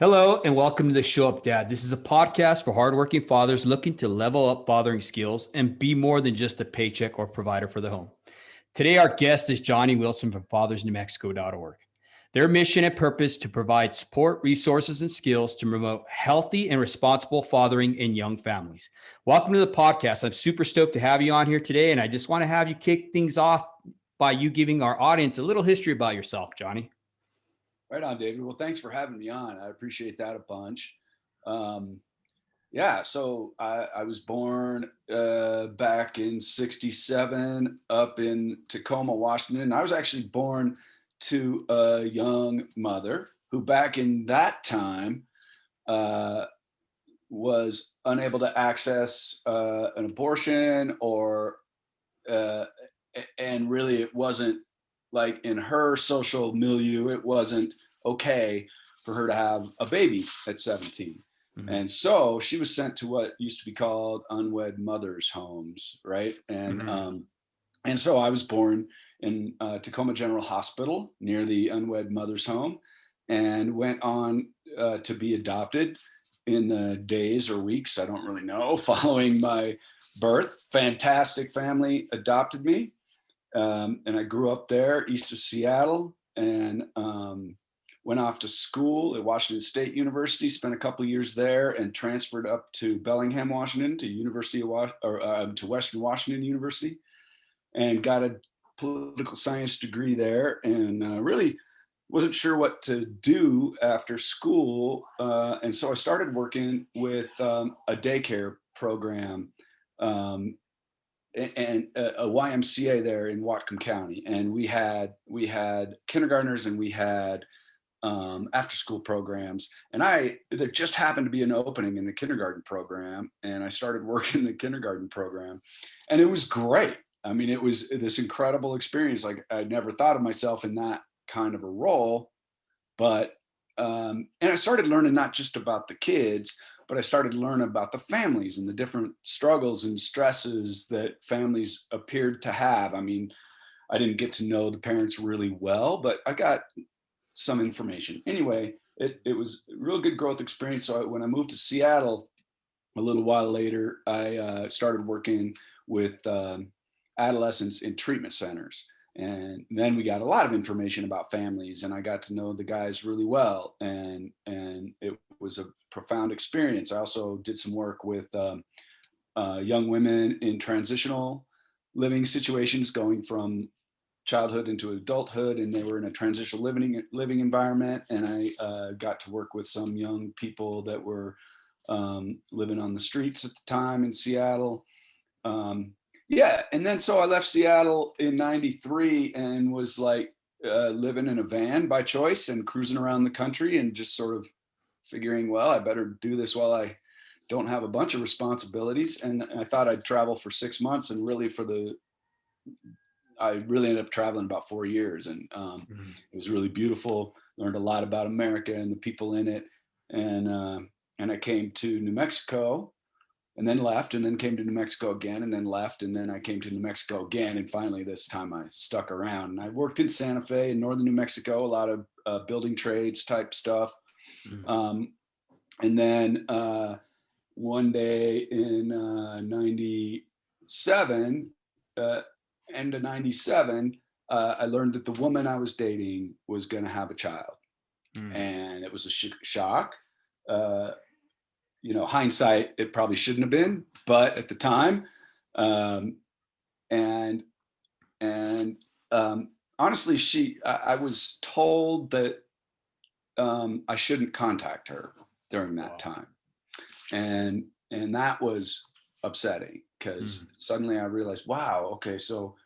Hello and welcome to the Show Up Dad. This is a podcast for hardworking fathers looking to level up fathering skills and be more than just a paycheck or provider for the home. Today, our guest is Johnny Wilson from fathersnewmexico.org. Their mission and purpose to provide support, resources, and skills to promote healthy and responsible fathering in young families. Welcome to the podcast. I'm super stoked to have you on here today, and I just want to have you kick things off by you giving our audience a little history about yourself, Johnny. Right on, David. Well, thanks for having me on. I appreciate that a bunch. So I was born back in '67 up in Tacoma, Washington. I was actually born to a young mother who back in that time was unable to access an abortion and really it wasn't like in her social milieu, it wasn't okay for her to have a baby at 17. Mm-hmm. And so she was sent to what used to be called unwed mothers' homes, right? And so I was born in Tacoma General Hospital near the unwed mothers' home and went on to be adopted in the days or weeks, I don't really know, following my birth. Fantastic family adopted me. And I grew up there east of Seattle and went off to school at Washington State University, spent a couple of years there and transferred up to Bellingham, Washington to Western Washington University and got a political science degree there and really wasn't sure what to do after school. And so I started working with a daycare program and a YMCA there in Whatcom County, and we had kindergartners and we had after school programs, and there just happened to be an opening in the kindergarten program, and I started working the kindergarten program, and it was great. I mean, it was this incredible experience. Like I never thought of myself in that kind of a role, but and I started learning not just about the kids, but I started to learn about the families and the different struggles and stresses that families appeared to have. I mean, I didn't get to know the parents really well, but I got some information. Anyway, it was a real good growth experience. So when I moved to Seattle a little while later, I started working with adolescents in treatment centers. And then we got a lot of information about families, and I got to know the guys really well. And it was a profound experience. I also did some work with young women in transitional living situations, going from childhood into adulthood, and they were in a transitional living environment. And I got to work with some young people that were living on the streets at the time in Seattle. And then so I left Seattle in '93 and was like living in a van by choice and cruising around the country and just sort of figuring, well, I better do this while I don't have a bunch of responsibilities. And I thought I'd travel for 6 months, and really I really ended up traveling about 4 years, and it was really beautiful. Learned a lot about America and the people in it. And I came to New Mexico and then left, and then came to New Mexico again, and then left, and then I came to New Mexico again, and finally this time I stuck around. And I worked in Santa Fe in northern New Mexico, a lot of building trades type stuff. And then one day in '97, end of '97, I learned that the woman I was dating was going to have a child. And it was a shock. Hindsight, it probably shouldn't have been, but at the time, honestly, I was told that I shouldn't contact her during that time, and that was upsetting because suddenly I realized, wow, okay, so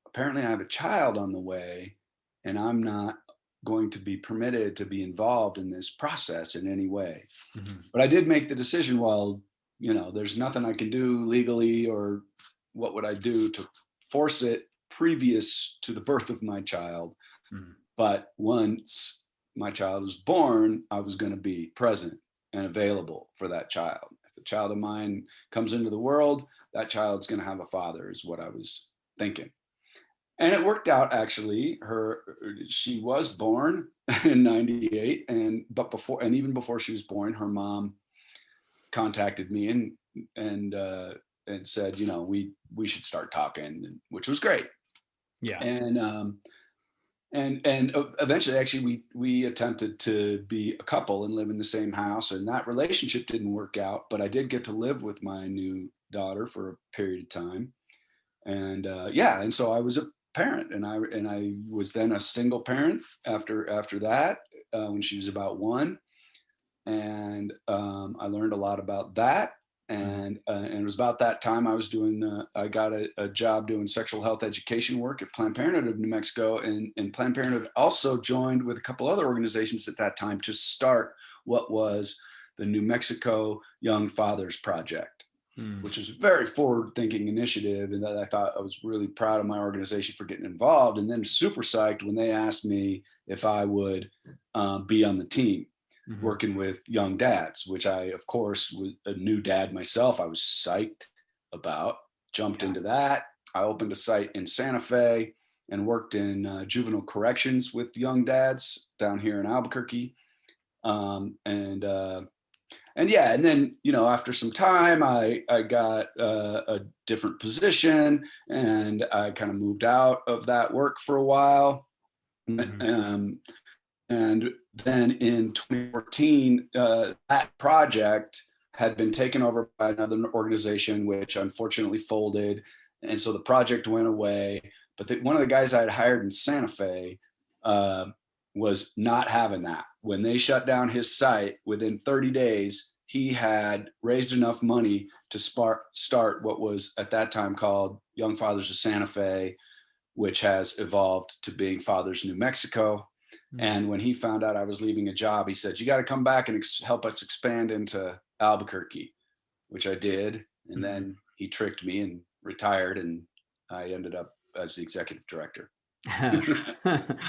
apparently I have a child on the way, and I'm not going to be permitted to be involved in this process in any way. But I did make the decision, well, there's nothing I can do legally, or what would I do to force it previous to the birth of my child. But once my child was born, I was going to be present and available for that child. If a child of mine comes into the world, that child's going to have a father, is what I was thinking. And it worked out, actually. She was born in 98, and even before she was born, her mom contacted me and said, we should start talking, which was great. Yeah. And eventually, actually, we attempted to be a couple and live in the same house, and that relationship didn't work out. But I did get to live with my new daughter for a period of time, and so I was a parent, and I was then a single parent after that, when she was about one, and I learned a lot about that. And it was about that time I got a job doing sexual health education work at Planned Parenthood of New Mexico, and Planned Parenthood also joined with a couple other organizations at that time to start what was the New Mexico Young Fathers Project, which was a very forward-thinking initiative, and that I thought I was really proud of my organization for getting involved, and then super psyched when they asked me if I would be on the team. Working with young dads, which I, of course, was a new dad myself. I was psyched about, jumped into that. I opened a site in Santa Fe and worked in juvenile corrections with young dads down here in Albuquerque. And then, after some time, I got a different position, and I kind of moved out of that work for a while. And then in 2014, that project had been taken over by another organization, which unfortunately folded. And so the project went away. But one of the guys I had hired in Santa Fe was not having that. When they shut down his site, within 30 days, he had raised enough money to start what was at that time called Young Fathers of Santa Fe, which has evolved to being Fathers New Mexico. And when he found out I was leaving a job, he said, "You got to come back and help us expand into Albuquerque," which I did. And then he tricked me and retired, and I ended up as the executive director.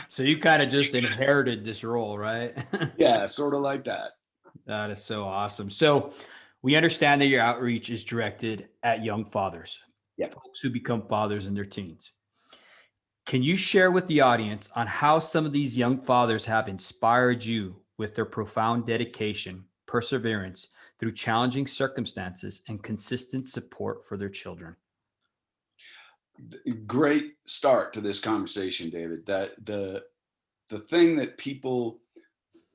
So you kind of just inherited this role, right? Yeah, sort of like that. That is so awesome. So we understand that your outreach is directed at young fathers, folks who become fathers in their teens. Can you share with the audience on how some of these young fathers have inspired you with their profound dedication, perseverance through challenging circumstances, and consistent support for their children? Great start to this conversation, David. That the thing that people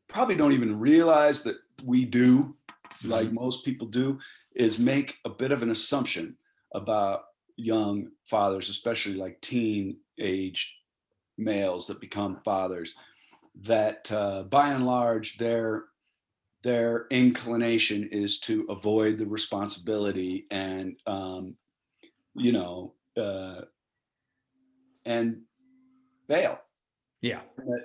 probably don't even realize that we do, like most people do, is make a bit of an assumption about young fathers, especially like teen age males that become fathers, that by and large their inclination is to avoid the responsibility and and bail. Yeah.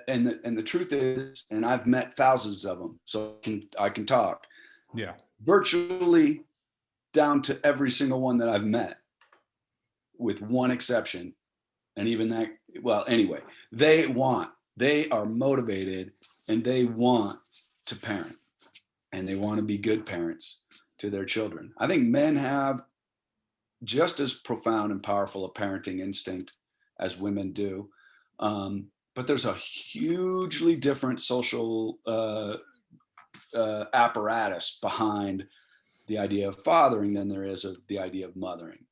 And the truth is, and I've met thousands of them, so I can talk. Yeah. Virtually down to every single one that I've met, with one exception. And even that, well, anyway, they are motivated, and they want to parent, and they want to be good parents to their children. I think men have just as profound and powerful a parenting instinct as women do. But there's a hugely different social apparatus behind the idea of fathering than there is of the idea of mothering,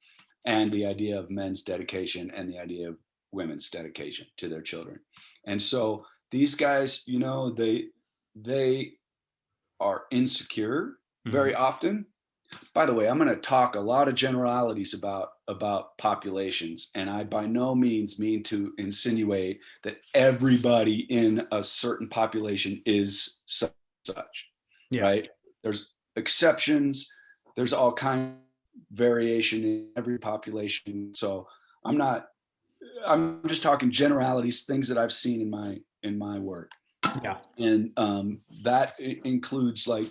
and the idea of men's dedication and the idea of women's dedication to their children. And so these guys, they are insecure very often. By the way, I'm going to talk a lot of generalities about populations, and I by no means mean to insinuate that everybody in a certain population is such, right? There's exceptions. There's all kinds of variation in every population. So I'm just talking generalities, things that I've seen in my work. Yeah. And that includes like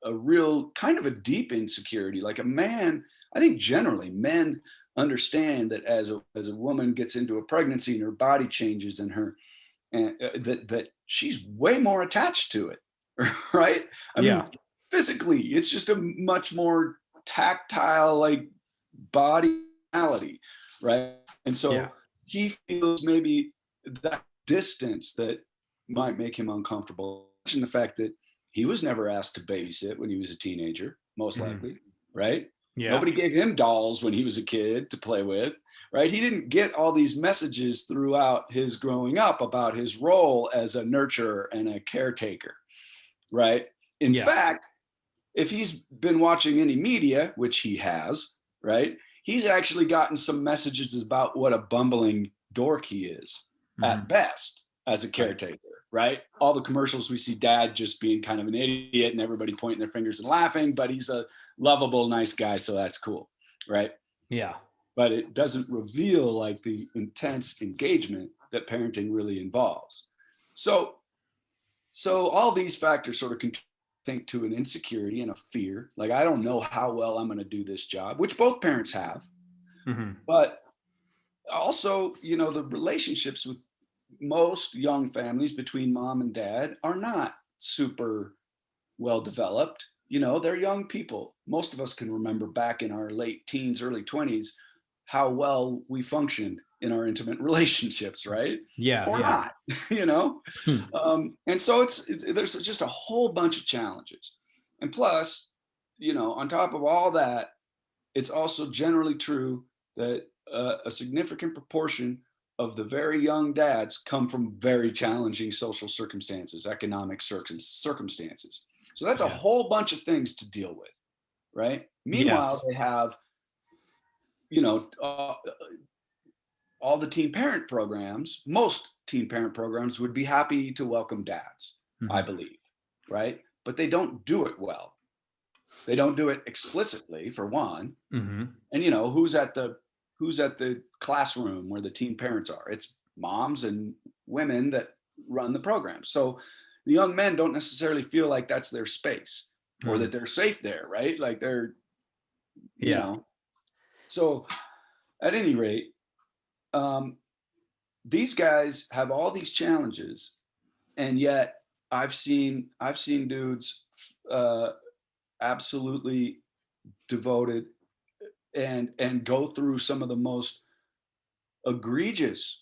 a real kind of a deep insecurity. Like a man, I think generally men understand that as a woman gets into a pregnancy and her body changes and that she's way more attached to it, right? I mean, physically, it's just a much more tactile, like body reality, right? And so he feels maybe that distance that might make him uncomfortable. And the fact that he was never asked to babysit when he was a teenager, most likely, right? Yeah. Nobody gave him dolls when he was a kid to play with, right? He didn't get all these messages throughout his growing up about his role as a nurturer and a caretaker, right? In fact, if he's been watching any media, which he has, right, he's actually gotten some messages about what a bumbling dork he is at best as a caretaker, right? All the commercials we see dad just being kind of an idiot and everybody pointing their fingers and laughing, but he's a lovable, nice guy. So that's cool, right? Yeah. But it doesn't reveal like the intense engagement that parenting really involves. So all these factors sort of contribute to an insecurity and a fear. Like, I don't know how well I'm going to do this job, which both parents have. But also, you know, the relationships with most young families between mom and dad are not super well developed. You know, they're young people. Most of us can remember back in our late teens, early 20s, how well we functioned in our intimate relationships, right? Yeah. Or not, you know? And so there's just a whole bunch of challenges. And plus, you know, on top of all that, it's also generally true that a significant proportion of the very young dads come from very challenging social circumstances, economic circumstances. So that's a whole bunch of things to deal with, right? Meanwhile, they have, you know, all the teen parent programs, most teen parent programs would be happy to welcome dads, I believe, right? But they don't do it well. They don't do it explicitly, for one. And, you know, who's at the classroom where the teen parents are? It's moms and women that run the program. So the young men don't necessarily feel like that's their space or that they're safe there, right? Like they're, you know. So at any rate, these guys have all these challenges, and yet I've seen dudes absolutely devoted and go through some of the most egregious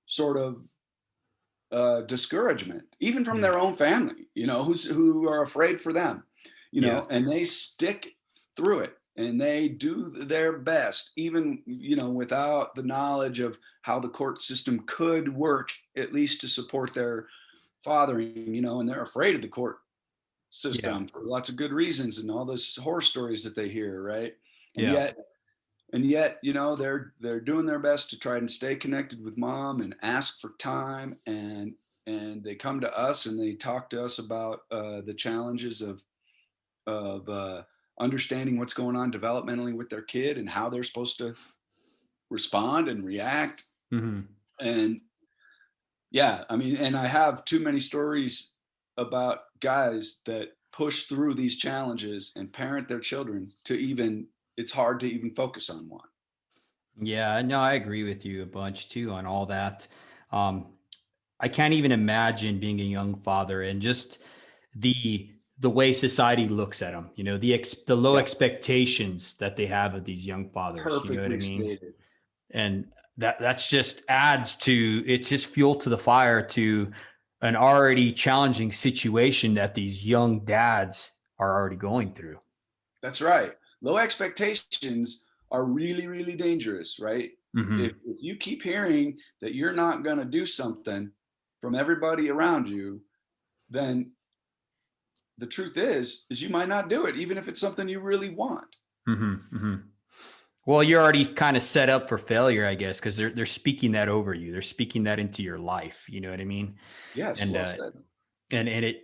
sort of discouragement, even from their own family, you know, who are afraid for them, you know, and they stick through it and they do their best, even, you know, without the knowledge of how the court system could work, at least to support their fathering, you know, and they're afraid of the court system for lots of good reasons and all those horror stories that they hear, right? And yet, you know, they're doing their best to try and stay connected with mom and ask for time, and they come to us and they talk to us about the challenges of understanding what's going on developmentally with their kid and how they're supposed to respond and react. And yeah, I mean, and I have too many stories about guys that push through these challenges and parent their children to even, it's hard to even focus on one. Yeah, no, I agree with you a bunch too on all that. I can't even imagine being a young father and just the way society looks at them. You know, the low expectations that they have of these young fathers. Perfectly you know what I mean? stated. And that's just adds to, it's just fuel to the fire to an already challenging situation that these young dads are already going through. That's right. Low expectations are really, really dangerous, right? If you keep hearing that you're not going to do something from everybody around you, then the truth is you might not do it, even if it's something you really want. Well, you're already kind of set up for failure, I guess, because they're speaking that over you. They're speaking that into your life. You know what I mean? Yes, And well said. and it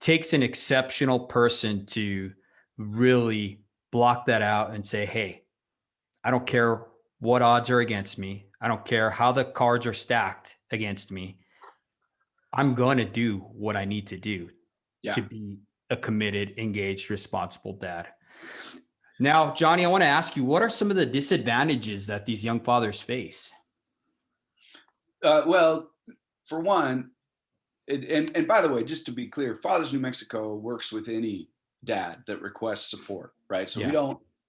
takes an exceptional person to really block that out and say, "Hey, I don't care what odds are against me. I don't care how the cards are stacked against me. I'm going to do what I need to do to be a committed, engaged, responsible dad." Now, Johnny, I want to ask you, what are some of the disadvantages that these young fathers face? Well, for one, and by the way, just to be clear, Fathers New Mexico works with any dad that requests support, right? So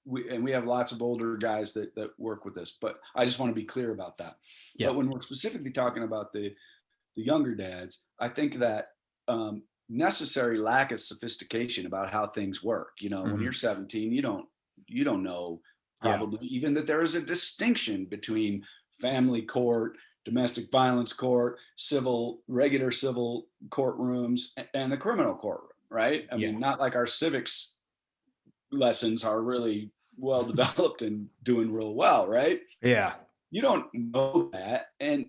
we have lots of older guys that work with this, but I just want to be clear about that. Yeah. But when we're specifically talking about the younger dads, I think that necessary lack of sophistication about how things work. When you're 17, you don't know probably even that there is a distinction between family court, domestic violence court, regular civil courtrooms, and the criminal courtroom, right? I mean, not like our civics lessons are really well developed and doing real well, right? Yeah. You don't know that, and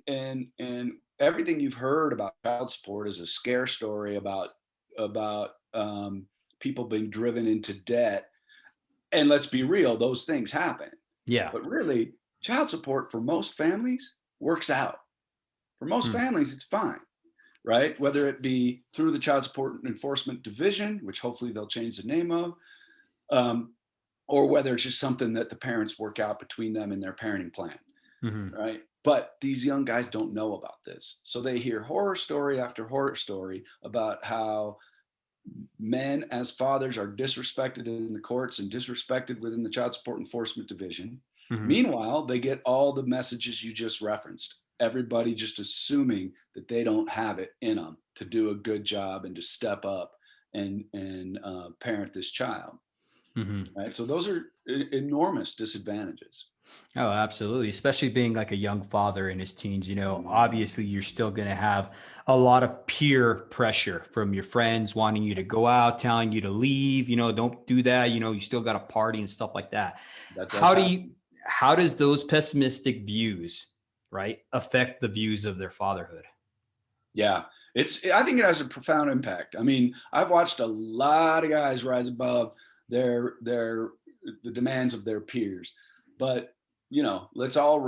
everything you've heard about child support is a scare story about people being driven into debt. And let's be real, those things happen. Yeah. But really, child support for most families works out. For most families, it's fine, right? Whether it be through the Child Support Enforcement Division, which hopefully they'll change the name of, or whether it's just something that the parents work out between them in their parenting plan, right? But these young guys don't know about this. So they hear horror story after horror story about how men as fathers are disrespected in the courts and disrespected within the Child Support Enforcement Division. Meanwhile, they get all the messages you just referenced. Everybody just assuming that they don't have it in them to do a good job and to step up and parent this child. Right. So those are enormous disadvantages. Oh, absolutely. Especially being like a young father in his teens, obviously you're still going to have a lot of peer pressure from your friends wanting you to go out, telling you to leave, don't do that. You still got to party and stuff like that. How does those pessimistic views, right, affect the views of their fatherhood? Yeah, I think it has a profound impact. I mean, I've watched a lot of guys rise above the demands of their peers, but let's all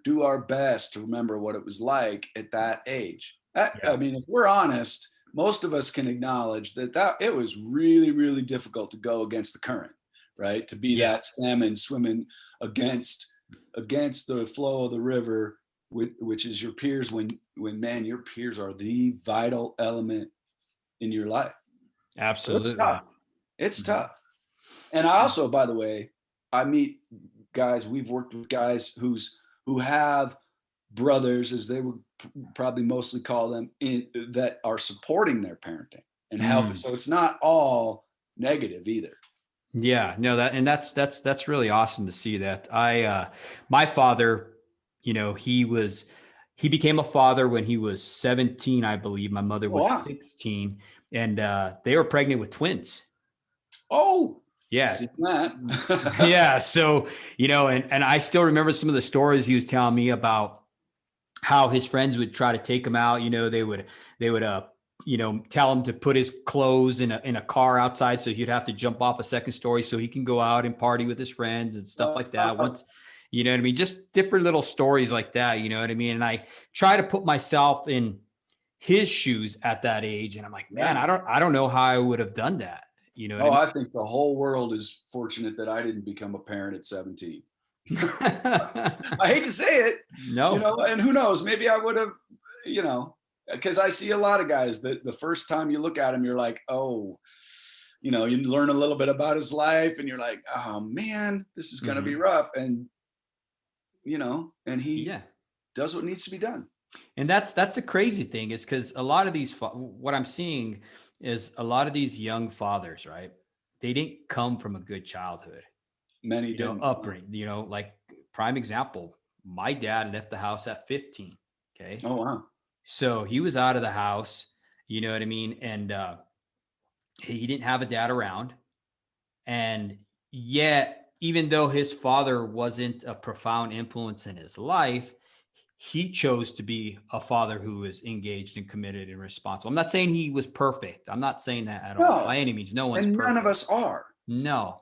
do our best to remember what it was like at that age. I mean, if we're honest, most of us can acknowledge that it was really, really difficult to go against the current, right? To be that salmon swimming against the flow of the river, which is your peers, when man, your peers are the vital element in your life. Absolutely. So it's tough. And I also, by the way, I meet guys, we've worked with guys who have brothers, as they would probably mostly call them, that are supporting their parenting and helping. So it's not all negative either. Yeah, no, that's really awesome to see that. My father, he became a father when he was 17, I believe. My mother was 16, and they were pregnant with twins. Oh, yeah. See that. Yeah. So, and I still remember some of the stories he was telling me about how his friends would try to take him out. They would tell him to put his clothes in a car outside, so he'd have to jump off a second story so he can go out and party with his friends and stuff like that. Once, you know what I mean? Just different little stories like that, you know what I mean? And I try to put myself in his shoes at that age. And I'm like, man, I don't know how I would have done that. I think the whole world is fortunate that I didn't become a parent at 17. I hate to say it, and who knows, maybe I would have, because I see a lot of guys that the first time you look at him, you're like, oh, you learn a little bit about his life and you're like, oh man, this is going to be rough. And, and he does what needs to be done. And that's a crazy thing, is because a lot of these, what I'm seeing is a lot of these young fathers, right? They didn't come from a good childhood. Many didn't. Upbringing, like prime example, my dad left the house at 15. Okay. Oh, wow. So he was out of the house, you know what I mean? And he didn't have a dad around. And yet, even though his father wasn't a profound influence in his life, he chose to be a father who was engaged and committed and responsible. I'm not saying he was perfect. I'm not saying that at all by any means. No one's perfect. None of us are. No,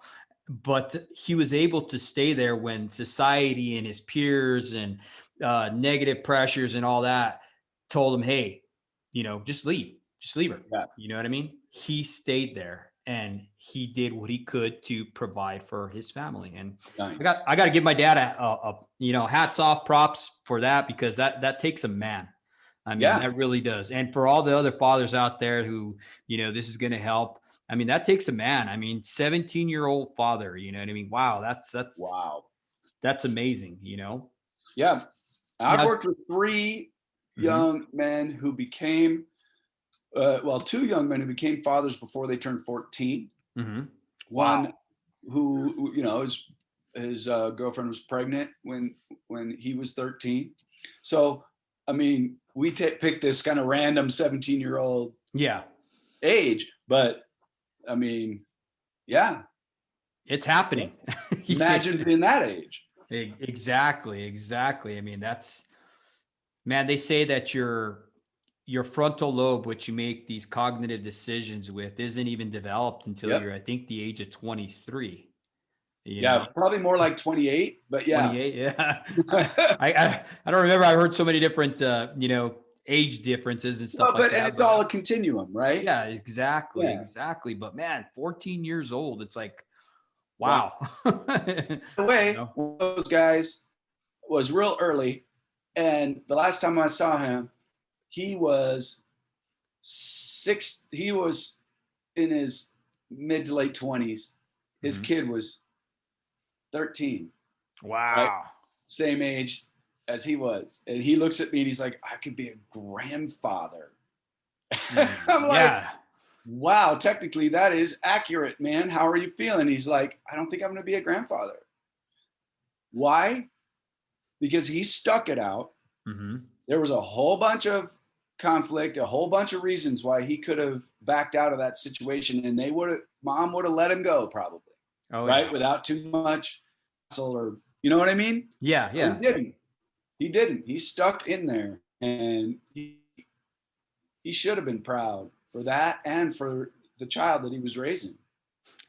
but he was able to stay there when society and his peers and negative pressures and all that told him, hey, just leave her. Yeah. You know what I mean? He stayed there and he did what he could to provide for his family. And nice. I got to give my dad a hats off, props for that, because that takes a man. I mean, that really does. And for all the other fathers out there who, this is going to help. I mean, that takes a man. I mean, 17-year-old father, you know what I mean? Wow. Wow. That's amazing, you know? Yeah. I've Now, worked with three mhm, young men who became, two young men who became fathers before they turned 14. mhm. Wow. One who, his girlfriend was pregnant when he was 13. So, I mean, we picked this kind of random 17-year-old Yeah. age, but I mean, yeah, It's happening. imagine being that age. Exactly. Exactly. I mean, man, they say that your frontal lobe, which you make these cognitive decisions with, isn't even developed until Yep. you're, I think, the age of 23, you Yeah, know? probably more like 28, but yeah. 28. Yeah. I don't remember. I heard so many different, age differences and stuff Well, like and that, it's but all a continuum, right? yeah, exactly. Yeah. Exactly. But man, 14 years old, it's like, Wow. wow. The You way know? one of those guys was real early, and the last time I saw him, he was he was in his mid to late 20s. His Mhm. kid was 13, right? Wow. Same age as he was. And he looks at me and he's like, I could be a grandfather. I'm like, Yeah. wow, technically that is accurate, man. How are you feeling? He's like, I don't think I'm going to be a grandfather. Why? Because he stuck it out. Hmm. There was a whole bunch of conflict, a whole bunch of reasons why he could have backed out of that situation, and mom would have let him go probably, Oh right, yeah. without too much hassle, or you know what I mean. Yeah. But he Yeah. didn't. He stuck in there, and he should have been proud for that and for the child that he was raising.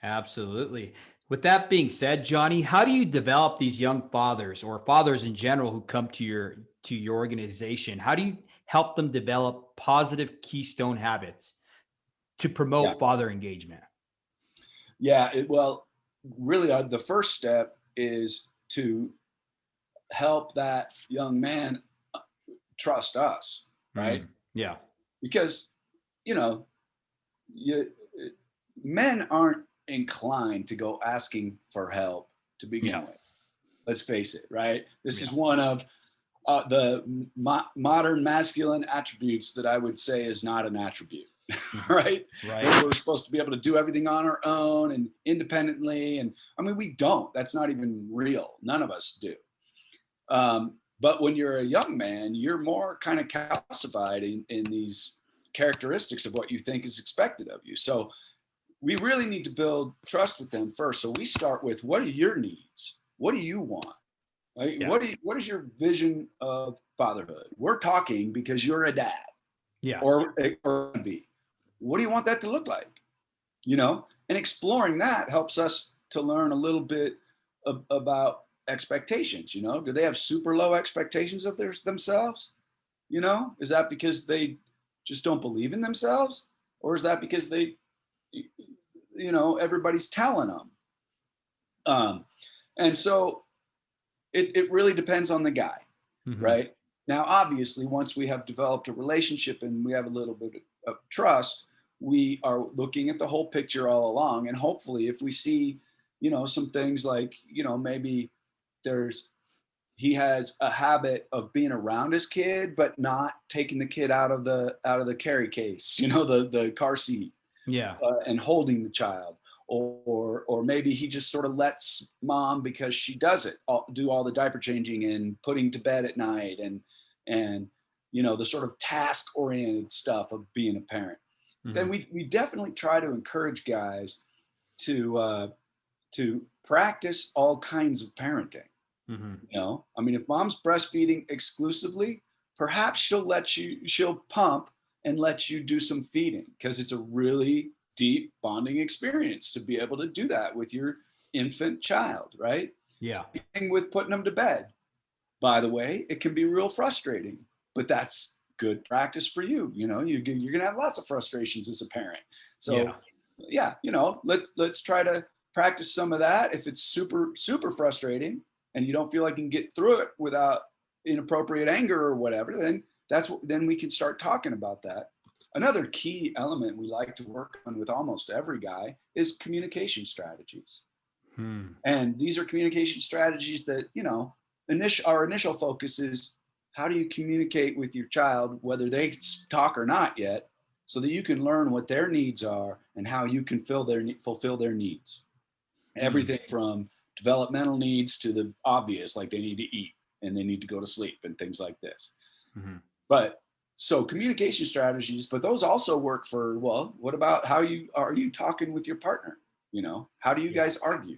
Absolutely. With that being said, Johnny, how do you develop these young fathers or fathers in general who come to your organization? How do you help them develop positive keystone habits to Yeah. promote father engagement? Yeah, well, really, the first step is to help that young man trust us, right? Yeah. Because you know, you, men aren't inclined to go asking for help to Yeah. begin with. Let's face it, right? This Yeah. is one of the modern masculine attributes that I would say is not an attribute, Mhm. right? Right. We're supposed to be able to do everything on our own and independently. And I mean, we don't. That's not even real. None of us do. But when you're a young man, you're more kind of calcified in these characteristics of what you think is expected of you. So we really need to build trust with them first. So we start with, what are your needs? What do you want? Like, Yeah. what is your vision of fatherhood? We're talking because you're a dad, Yeah. or be. What do you want that to look like? And exploring that helps us to learn a little bit about expectations. Do they have super low expectations of themselves? Is that because they just don't believe in themselves, or is that because everybody's telling them? And so it really depends on the guy, Hmm. right? Now, obviously, once we have developed a relationship and we have a little bit of trust, we are looking at the whole picture all along. And hopefully, if we see, some things like, maybe he has a habit of being around his kid, but not taking the kid out of the carry case, the car seat, Yeah. and holding the child, or maybe he just sort of lets mom, because she does it, do all the diaper changing and putting to bed at night, and the sort of task oriented stuff of being a parent. Then Hmm. we definitely try to encourage guys to practice all kinds of parenting. Hmm. I mean, if mom's breastfeeding exclusively, perhaps she'll pump and let you do some feeding, because it's a really deep bonding experience to be able to do that with your infant child, right? Yeah. Same with putting them to bed. By the way, it can be real frustrating, but that's good practice for you. You're going to have lots of frustrations as a parent. Yeah. So yeah, let's try to practice some of that. If it's super, super frustrating and you don't feel like you can get through it without inappropriate anger or whatever, then then we can start talking about that. Another key element we like to work on with almost every guy is communication strategies. And these are communication strategies that, our initial focus is, how do you communicate with your child, whether they talk or not yet, so that you can learn what their needs are and how you can fulfill their needs. Everything from developmental needs to the obvious, like they need to eat and they need to go to sleep and things like this. But so communication strategies, but those also work for, well, what about are you talking with your partner? How do you guys argue?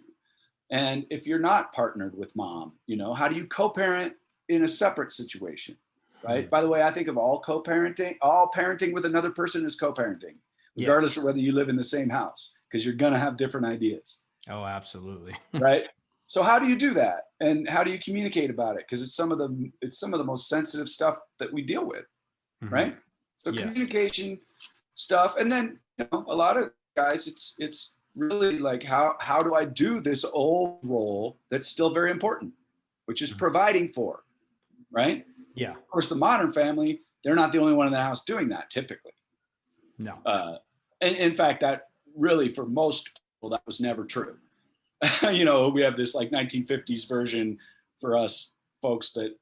And if you're not partnered with mom, how do you co-parent in a separate situation, right? By the way, I think of all parenting with another person is co-parenting, regardless of whether you live in the same house, because you're going to have different ideas. Oh, absolutely. Right. So how do you do that? And how do you communicate about it? Because it's some of the most sensitive stuff that we deal with. Right. So communication stuff. And then, a lot of guys, it's really like, how do I do this old role that's still very important, which is providing for, right? Yeah. Of course, the modern family, they're not the only one in the house doing that typically. No. And in fact, that really, for most people, that was never true. We have this like 1950s version for us folks that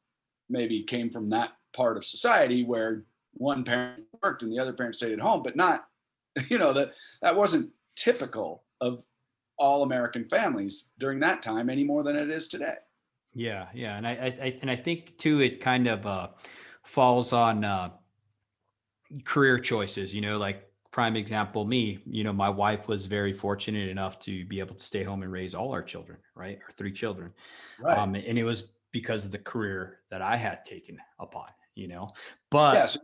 maybe came from that part of society where one parent worked and the other parent stayed at home, but not, that wasn't typical of all American families during that time any more than it is today. Yeah. And I think too, it kind of falls on career choices, like prime example, me, my wife was very fortunate enough to be able to stay home and raise all our children, right? Our 3 children. Right. And it was because of the career that I had taken upon, but so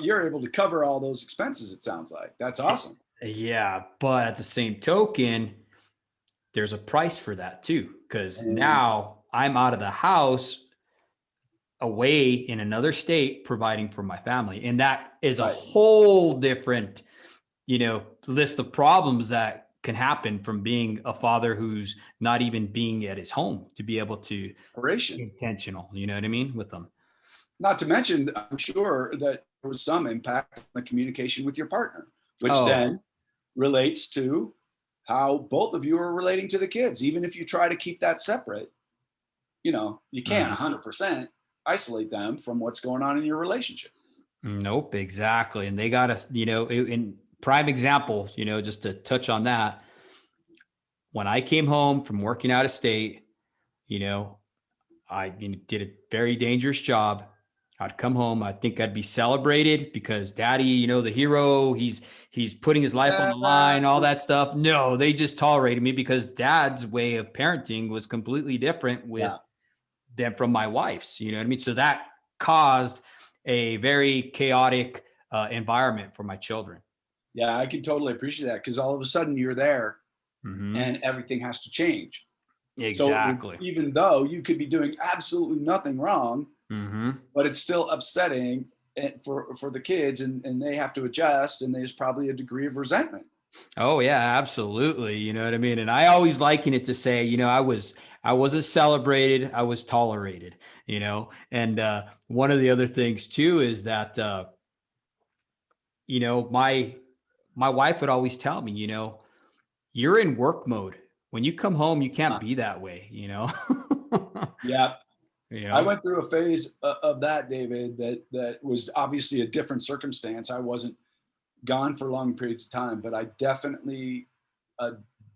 you're able to cover all those expenses. It sounds like that's awesome. Yeah. But at the same token, there's a price for that too, because now I'm out of the house away in another state providing for my family. And that is a whole different, list of problems that can happen from being a father who's not even being at his home to be able to be intentional, you know what I mean, with them. Not to mention, I'm sure that there was some impact on the communication with your partner, which then relates to how both of you are relating to the kids. Even if you try to keep that separate, you can't 100% isolate them from what's going on in your relationship. Nope, exactly. And they got us, in prime example, just to touch on that. When I came home from working out of state, I did a very dangerous job. I'd come home. I think I'd be celebrated because daddy, the hero, he's putting his life on the line, all that stuff. No, they just tolerated me because dad's way of parenting was completely different than from my wife's, you know what I mean? So that caused a very chaotic environment for my children. Yeah, I can totally appreciate that, because all of a sudden you're there and everything has to change. Exactly. So even though you could be doing absolutely nothing wrong, but it's still upsetting for the kids, and they have to adjust, and there's probably a degree of resentment. Oh yeah, absolutely. You know what I mean? And I always liken it to say, I wasn't celebrated, I was tolerated, and one of the other things too is that, my wife would always tell me, you're in work mode. When you come home, you can't be that way, Yeah. I went through a phase of that, David, that was obviously a different circumstance. I wasn't gone for long periods of time, but I definitely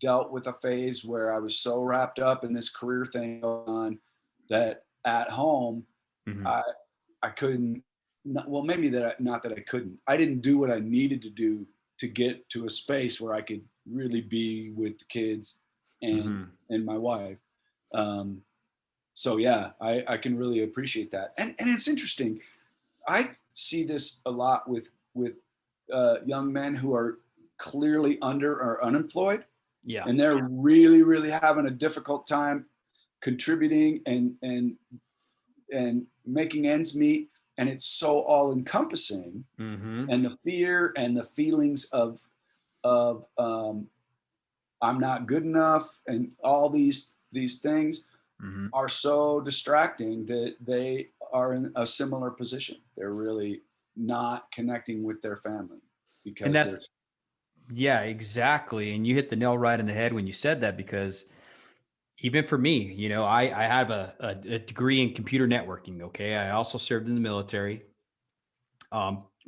dealt with a phase where I was so wrapped up in this career thing going on that at home, I couldn't, well, maybe not that I couldn't. I didn't do what I needed to do to get to a space where I could really be with the kids and my wife. So yeah, I can really appreciate that. And it's interesting. I see this a lot with young men who are clearly under or unemployed. Yeah. And they're really, really having a difficult time contributing and making ends meet. And it's so all encompassing. And the fear and the feelings of I'm not good enough, and all these things are so distracting that they are in a similar position. They're really not connecting with their family. And because that, there's, yeah, exactly. And you hit the nail right on the head when you said that, because even for me, I have a degree in computer networking. Okay. I also served in the military.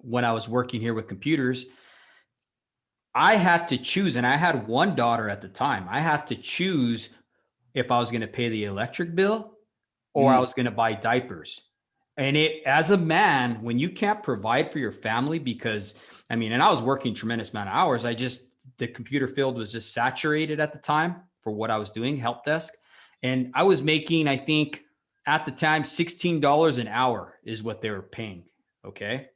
When I was working here with computers, I had to choose, and I had one daughter at the time. I had to choose if I was going to pay the electric bill or I mm, was going to buy diapers. And as a man, when you can't provide for your family, because and I was working tremendous amount of hours. The computer field was just saturated at the time for what I was doing, help desk. And I was making, I think at the time, $16 an hour is what they were paying. Okay.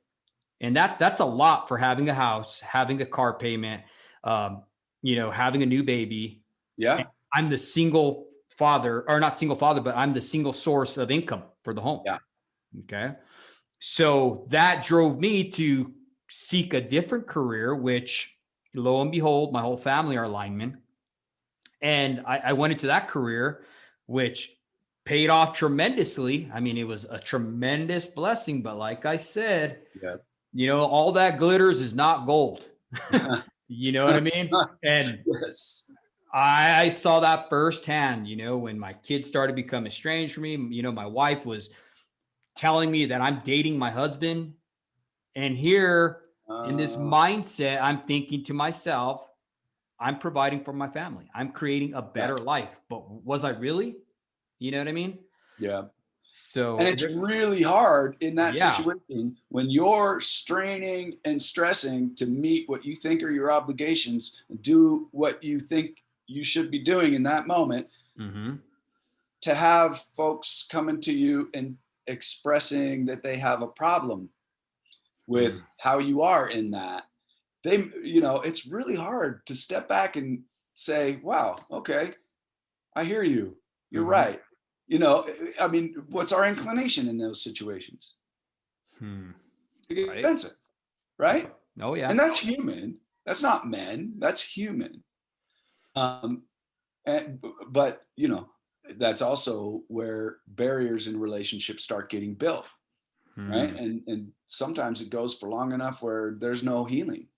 And that's a lot for having a house, having a car payment, having a new baby. And yeah, I'm the single father, or not single father, but I'm the single source of income for the home. yeah, Okay. So that drove me to seek a different career, which lo and behold, my whole family are linemen. And I went into that career, which paid off tremendously. It was a tremendous blessing. But like I said, yeah. all that glitters is not gold. You know what I mean? And Yes. I saw that firsthand, when my kids started becoming estranged from me. My wife was telling me that I'm dating my husband. And here in this Uh, mindset, I'm thinking to myself, I'm providing for my family. I'm creating a yeah, better life. But was I really? You know what I mean? yeah. And So, it's really hard in that yeah. situation when you're straining and stressing to meet what you think are your obligations, do what you think you should be doing in that moment, Mm-hmm. to have folks coming to you and expressing that they have a problem with Mm-hmm. how you are in that. It's really hard to step back and say, wow, okay, I hear you. You're Mm-hmm. right. What's our inclination in those situations? Hmm. To get Right. defensive, right? Oh, yeah. And that's human. That's not men. That's human. Um, but that's also where barriers in relationships start getting built, right? Hmm. And sometimes it goes for long enough where there's no healing.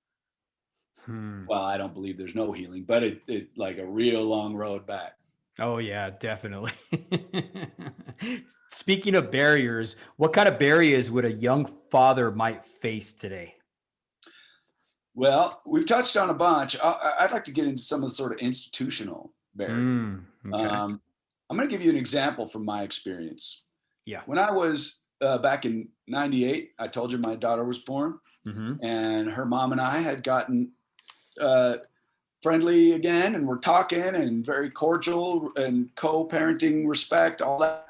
Hmm. Well, I don't believe there's no healing, but it like a real long road back. Oh, yeah, definitely. Speaking of barriers, what kind of barriers would a young father might face today? Well, we've touched on a bunch. I'd like to get into some of the sort of institutional barriers. Okay. Um, I'm going to give you an example from my experience. Yeah. When I was back in '98, I told you my daughter was born, Mm-hmm. and her mom and I had gotten uh, friendly again, and we're talking and very cordial and co-parenting, respect, all that.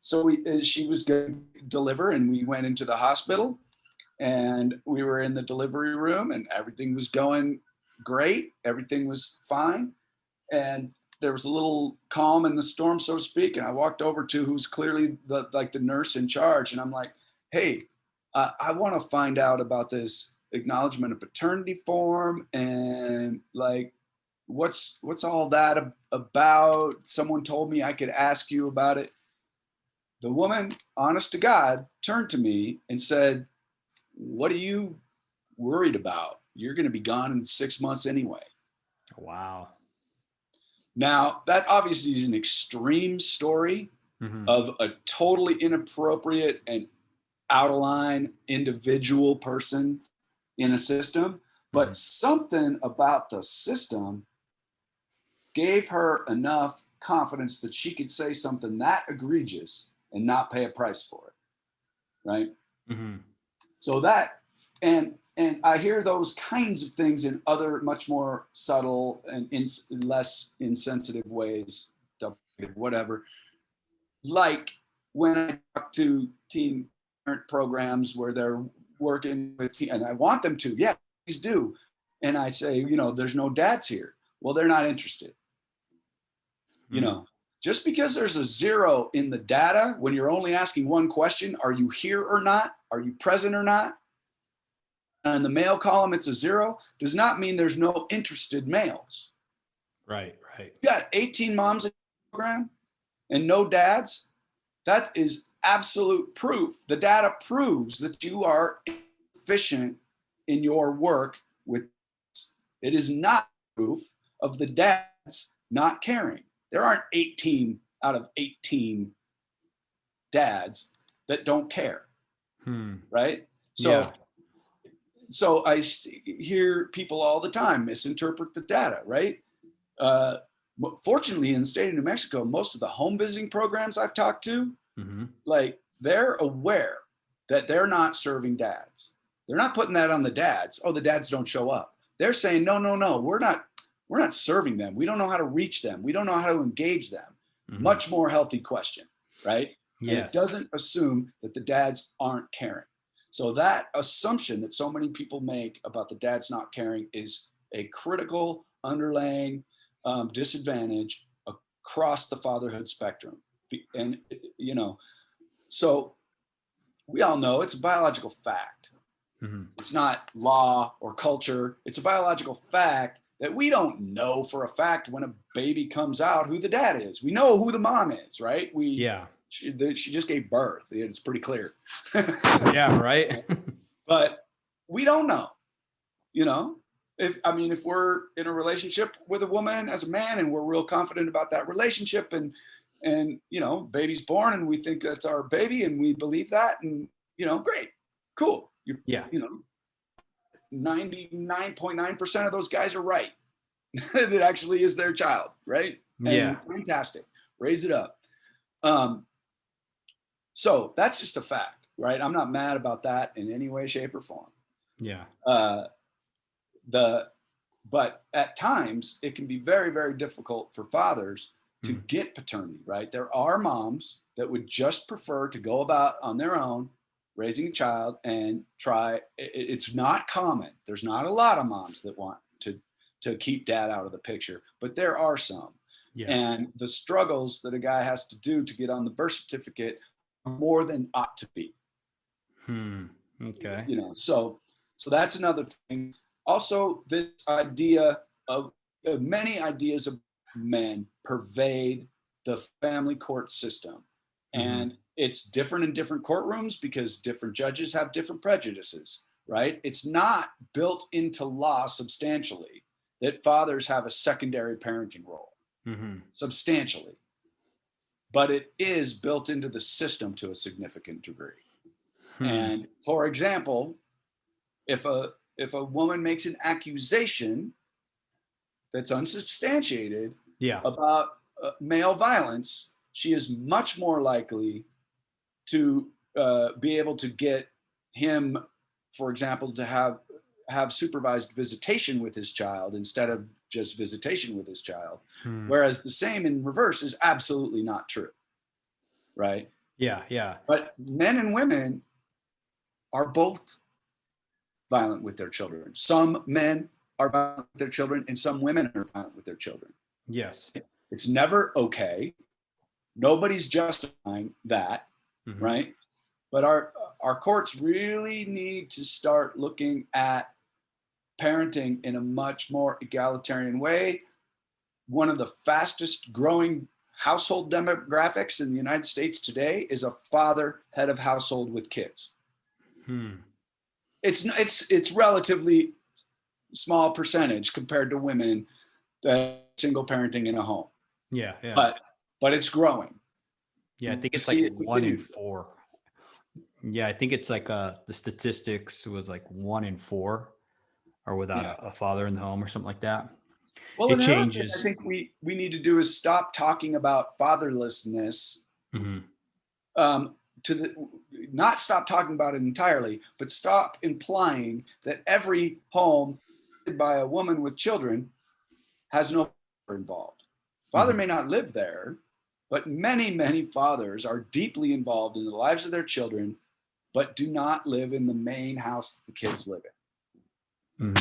So she was going to deliver, and we went into the hospital, and we were in the delivery room, and everything was going great. Everything was fine, and there was a little calm in the storm, so to speak. And I walked over to who's clearly the nurse in charge, and I'm like, "Hey, I want to find out about this acknowledgement of paternity form, and like, what's all that about? Someone told me I could ask you about it." The woman, honest to God, turned to me and said, "What are you worried about? You're going to be gone in 6 months anyway." Wow. Now, that obviously is an extreme story Mm-hmm. of a totally inappropriate and out of line individual person in a system, Mm-hmm. but something about the system gave her enough confidence that she could say something that egregious and not pay a price for it, right? Mm-hmm. So that, and I hear those kinds of things in other much more subtle and less insensitive ways, whatever. Like when I talk to teen parent programs where they're working with, and I want them to, yeah, please do. And I say, there's no dads here. Well, they're not interested. You Mm-hmm. know, just because there's a zero in the data when you're only asking one question, are you here or not? Are you present or not? And the male column, it's a zero, does not mean there's no interested males. Right. Right. You got 18 moms in the program and no dads. That is absolute proof. The data proves that you are efficient in your work with, it is not proof of the dads not caring. There aren't 18 out of 18 dads that don't care. Right? So, Yeah. so I hear people all the time misinterpret the data, right? Fortunately, in the state of New Mexico, most of the home visiting programs I've talked to, like, they're aware that they're not serving dads. They're not putting that on the dads. Oh, the dads don't show up. They're saying, no, we're not serving them. We don't know how to reach them. We don't know how to engage them. Much more healthy question, right? Yes. And it doesn't assume that the dads aren't caring. So that assumption that so many people make about the dads not caring is a critical underlying disadvantage across the fatherhood spectrum. And, you know, so we all know it's a biological fact. It's not law or culture. It's a biological fact that we don't know for a fact when a baby comes out who the dad is. We know who the mom is, right? She just gave birth. It's pretty clear. Yeah, right. But we don't know, you know, if we're in a relationship with a woman as a man and we're real confident about that relationship and, you know, baby's born and we think that's our baby and we believe that, and, you know, great, cool. You know, 99.9% of those guys are right. It actually is their child, right? And fantastic. Raise it up. So that's just a fact, right? I'm not mad about that in any way, shape, or form. Yeah. But at times it can be very, very difficult for fathers to get paternity, right? There are moms that would just prefer to go about on their own, raising a child and try. It's not common. There's not a lot of moms that want to keep dad out of the picture, but there are some. Yeah. And the struggles that a guy has to do to get on the birth certificate are more than ought to be. Okay. You know, so that's another thing. Also, this idea of many ideas of men pervade the family court system. And it's different in different courtrooms because different judges have different prejudices, right? It's not built into law substantially that fathers have a secondary parenting role, substantially. But it is built into the system to a significant degree. And for example, if a woman makes an accusation that's unsubstantiated about male violence, she is much more likely to be able to get him, for example, to have supervised visitation with his child instead of just visitation with his child. Whereas the same in reverse is absolutely not true, right? Yeah. But men and women are both violent with their children. Some men are violent with their children and some women are violent with their children. Yes. It's never okay. Nobody's justifying that, right? But our courts really need to start looking at parenting in a much more egalitarian way. One of the fastest growing household demographics in the United States today is a father head of household with kids. It's relatively small percentage compared to women that single parenting in a home. Yeah. But it's growing. Yeah, I think it's like 1 in 4. Yeah, I think it's like the statistics was like 1 in 4 are without a father in the home or something like that. Well, it changes. I think we need to do is stop talking about fatherlessness. Not stop talking about it entirely, but stop implying that every home by a woman with children has no father involved. Father may not live there, but many, many fathers are deeply involved in the lives of their children, but do not live in the main house that the kids live in.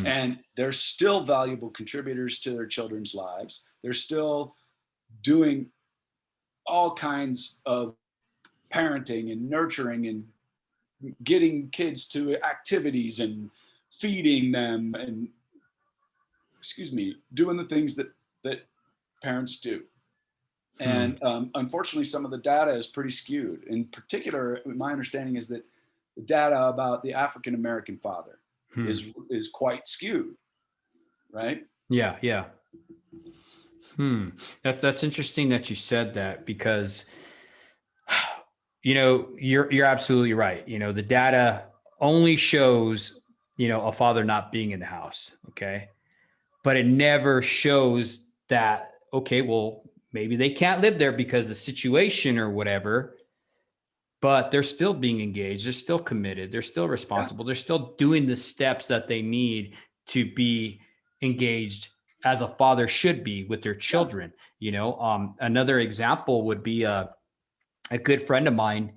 And they're still valuable contributors to their children's lives. They're still doing all kinds of parenting and nurturing and getting kids to activities and feeding them and, doing the things that parents do. And unfortunately, some of the data is pretty skewed. In particular, my understanding is that the data about the African-American father is quite skewed, right? Yeah. Yeah. That's interesting that you said that, because you're absolutely right. The data only shows, a father not being in the house. Okay. But it never shows that, okay, well, maybe they can't live there because the situation or whatever, but they're still being engaged. They're still committed. They're still Yeah. responsible. They're still doing the steps that they need to be engaged as a father should be with their Yeah. children. Another example would be a good friend of mine,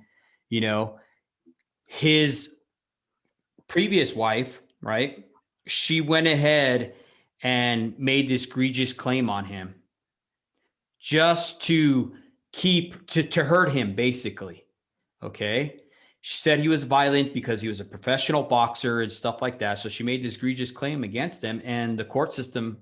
you know, his previous wife, right? She went ahead and made this egregious claim on him just to to hurt him, basically. Okay. She said he was violent because he was a professional boxer and stuff like that. So she made this egregious claim against him, and the court system,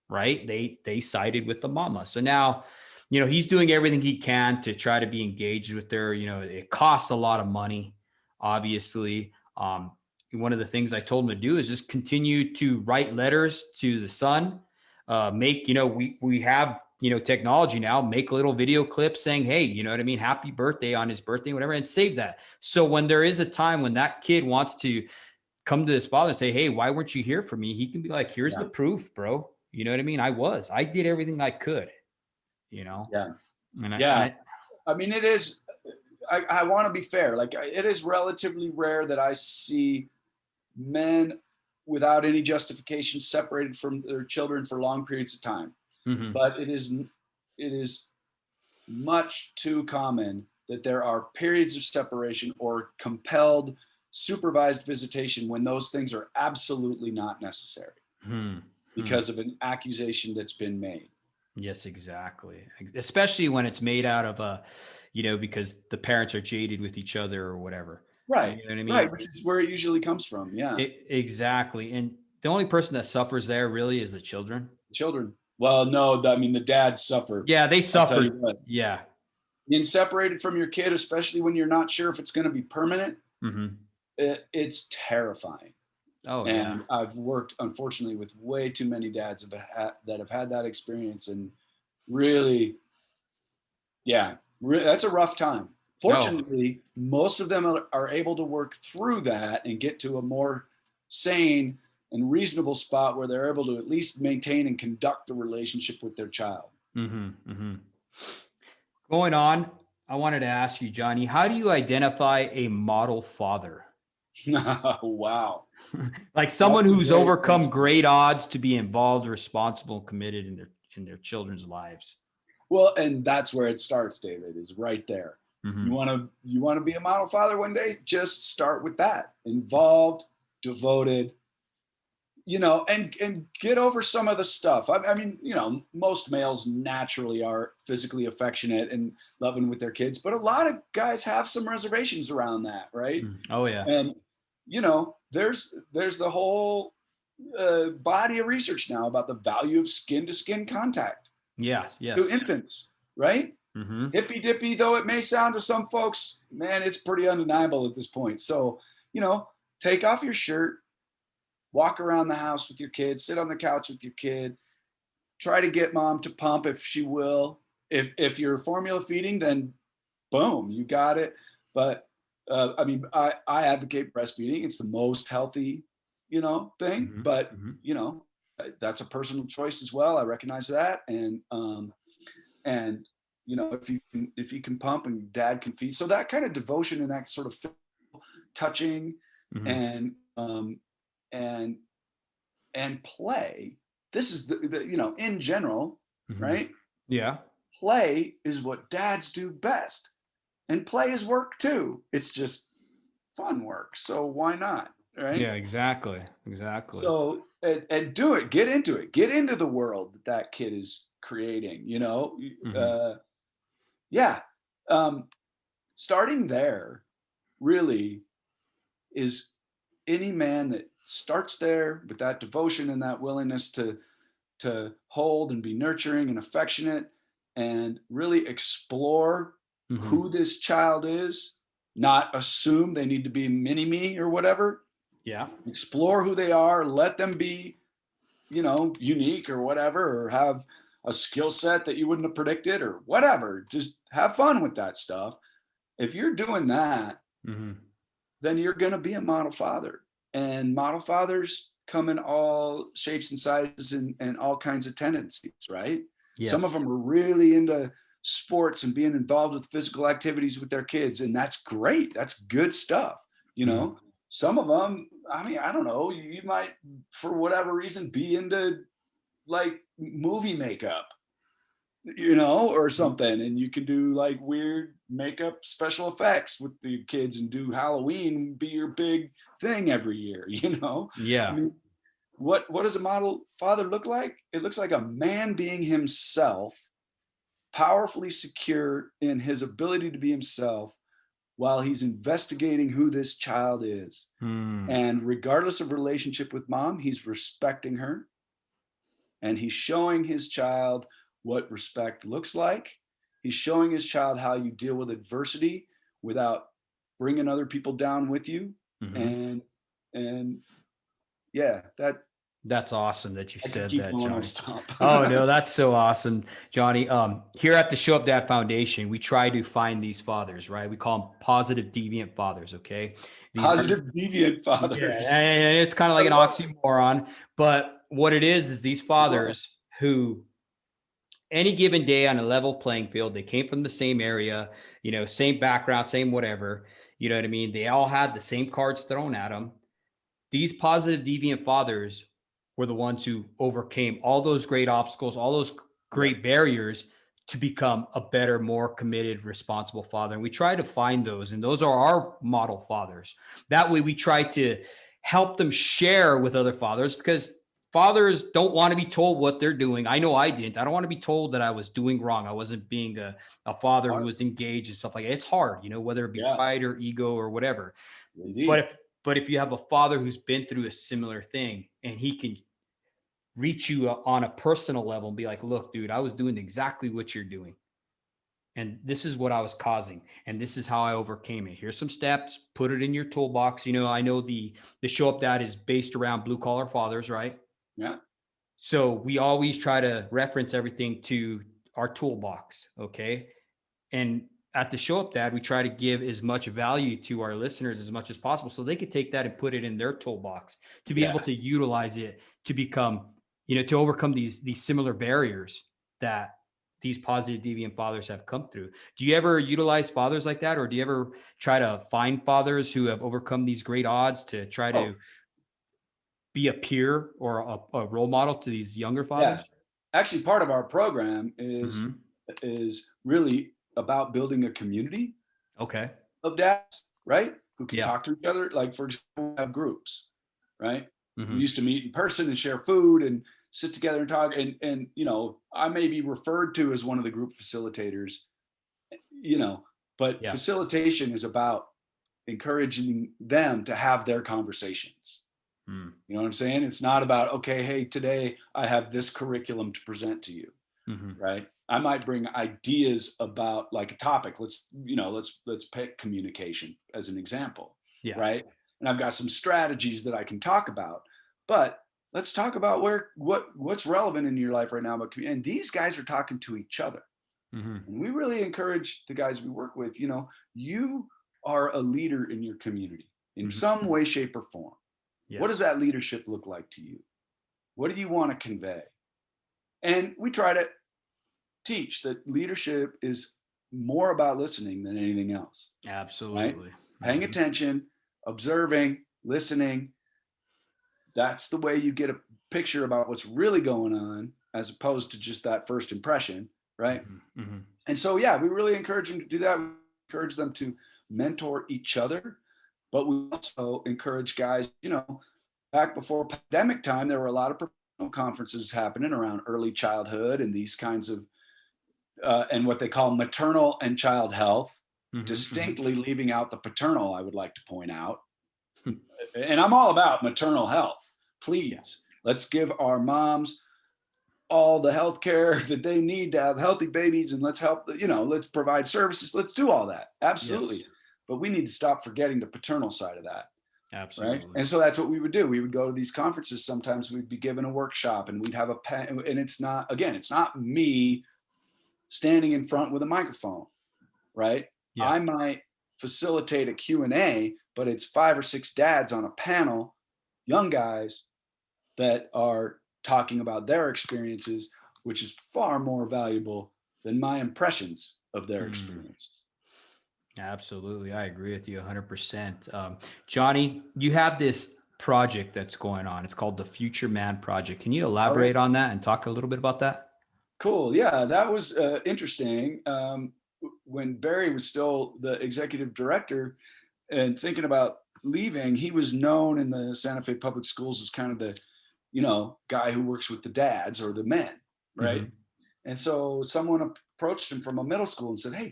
right? They sided with the mama. So now, he's doing everything he can to try to be engaged with her. It costs a lot of money, obviously. One of the things I told him to do is just continue to write letters to the son. Make, we have, technology now, make little video clips saying, hey, you know what I mean? Happy birthday on his birthday, whatever, and save that. So when there is a time when that kid wants to come to his father and say, hey, why weren't you here for me? He can be like, here's the proof, bro. You know what I mean? I did everything I could, Yeah. and Yeah. I mean, it is, I want to be fair. Like, it is relatively rare that I see men without any justification separated from their children for long periods of time. Mhm. But it is much too common that there are periods of separation or compelled supervised visitation when those things are absolutely not necessary Hmm. Hmm. because of an accusation that's been made. Yes, exactly. Especially when it's made out of because the parents are jaded with each other or whatever. You Right. know what I Right. mean? Which is where it usually comes from. Yeah. Exactly. And the only person that suffers there really is the children. Children. Well, no, I mean, the dads suffer. Yeah, they I'll tell you suffer. what, Yeah. being separated from your kid, especially when you're not sure if it's going to be permanent, Hmm. it's terrifying. Oh yeah. And I've worked, unfortunately, with way too many dads that have had that experience, and really, yeah, that's a rough time. Oh, Fortunately, most of them are able to work through that and get to a more sane and reasonable spot where they're able to at least maintain and conduct the relationship with their child. mm-hmm. Going on, I wanted to ask you, Johnny, how do you identify a model father? Wow. Like someone That's a who's great overcome question. great odds to be involved, responsible, committed in their children's lives. Well, and that's where it starts, David, is right there. Mm-hmm. You want to be a model father one day? Just start with that. Involved, devoted, and get over some of the stuff. I mean, most males naturally are physically affectionate and loving with their kids, but a lot of guys have some reservations around that, right? Oh yeah. And there's the whole body of research now about the value of skin to skin contact Yes. to Yes. infants, right? Mm-hmm. Hippy dippy though it may sound to some folks, man, it's pretty undeniable at this point. So, take off your shirt, walk around the house with your kid, sit on the couch with your kid, try to get mom to pump if she will. If you're formula feeding, then boom, you got it. But I mean, I advocate breastfeeding. It's the most healthy, thing. Mm-hmm. But Mm-hmm. that's a personal choice as well. I recognize that, and if you can pump and dad can feed, so that kind of devotion and that sort of touching Mm-hmm. and and and play. This is the in general, Mm-hmm. right? Yeah. Play is what dads do best, and play is work too. It's just fun work, so why not, right? Yeah. Exactly. Exactly. So and do it. Get into it. Get into the world that kid is creating. Mm-hmm. Uh, yeah. Um, Starting there really is any man that starts there with that devotion and that willingness to hold and be nurturing and affectionate and really explore Mm-hmm. who this child is, not assume they need to be mini me or whatever. Yeah. Explore who they are, let them be, unique or whatever, or have a skill set that you wouldn't have predicted or whatever. Just have fun with that stuff. If you're doing that, Mm-hmm. then you're going to be a model father. And model fathers come in all shapes and sizes and all kinds of tendencies, right? Yes. Some of them are really into sports and being involved with physical activities with their kids. And that's great. That's good stuff. Mm-hmm. Some of them, I mean, I don't know, you might, for whatever reason, be into like movie makeup, or something. And you can do like weird makeup special effects with the kids and do Halloween be your big thing every year, Yeah. I mean, what does a model father look like? It looks like a man being himself, powerfully secure in his ability to be himself while he's investigating who this child is. And regardless of relationship with mom, he's respecting her and he's showing his child what respect looks like. He's showing his child how you deal with adversity without bringing other people down with you. Mm-hmm. And yeah, That's awesome that you I could said keep that, going, I'll Johnny. stop. Oh no, that's so awesome, Johnny. Here at the Show Up Dad Foundation, we try to find these fathers, right? We call them positive deviant fathers. Okay, these Positive deviant fathers. Yeah, and it's kind of like an oxymoron, but what it is these fathers who any given day on a level playing field, they came from the same area, same background, same whatever, you know what I mean? They all had the same cards thrown at them. These positive deviant fathers were the ones who overcame all those great obstacles, all those great barriers to become a better, more committed, responsible father. And we try to find those, and those are our model fathers. That way we try to help them share with other fathers, because fathers don't want to be told what they're doing. I know I didn't. I don't want to be told that I was doing wrong. I wasn't being a father who was engaged and stuff like that. It's hard, whether it be pride or ego or whatever. Indeed. But if you have a father who's been through a similar thing and he can reach you on a personal level and be like, look, dude, I was doing exactly what you're doing. And this is what I was causing. And this is how I overcame it. Here's some steps, put it in your toolbox. I know the Show Up Dad is based around blue collar fathers, right? Yeah. So we always try to reference everything to our toolbox. Okay. And at the Show Up Dad, we try to give as much value to our listeners as much as possible so they could take that and put it in their toolbox to be able to utilize it to become, to overcome these similar barriers that these positive deviant fathers have come through. Do you ever utilize fathers like that? Or do you ever try to find fathers who have overcome these great odds to try to be a peer or a role model to these younger fathers? Yeah. Actually, part of our program is really about building a community of dads, right? Who can talk to each other. Like, for example, we have groups, right? We used to meet in person and share food and sit together and talk. And I may be referred to as one of the group facilitators, but facilitation is about encouraging them to have their conversations. You know what I'm saying? It's not about, okay, hey, today I have this curriculum to present to you, right? I might bring ideas about like a topic. Let's pick communication as an example, right? And I've got some strategies that I can talk about, but let's talk about what's relevant in your life right now. And these guys are talking to each other. And we really encourage the guys we work with, you are a leader in your community in some way, shape, or form. Yes. What does that leadership look like to you? What do you want to convey? And we try to teach that leadership is more about listening than anything else. Absolutely. Right? Paying attention, observing, listening. That's the way you get a picture about what's really going on, as opposed to just that first impression, right? And so, we really encourage them to do that. We encourage them to mentor each other. But we also encourage guys, back before pandemic time, there were a lot of professional conferences happening around early childhood and these kinds of, and what they call maternal and child health, distinctly leaving out the paternal, I would like to point out. And I'm all about maternal health. Please, let's give our moms all the health care that they need to have healthy babies, and let's help, let's provide services. Let's do all that. Absolutely. Yes. But we need to stop forgetting the paternal side of that. Right. Absolutely. And so that's what we would do. We would go to these conferences. Sometimes we'd be given a workshop and we'd have a pen. And it's not, again, it's not me standing in front with a microphone, right? Yeah. I might facilitate a Q&A, but it's 5 or 6 dads on a panel, young guys that are talking about their experiences, which is far more valuable than my impressions of their experience. Absolutely. I agree with you 100%. Johnny, you have this project that's going on. It's called the Future Man Project. Can you All right. elaborate on that and talk a little bit about that? Cool. Yeah, that was interesting. When Barry was still the executive director and thinking about leaving, he was known in the Santa Fe public schools as kind of the, guy who works with the dads or the men, right? Mm-hmm. And so someone approached him from a middle school and said, "Hey,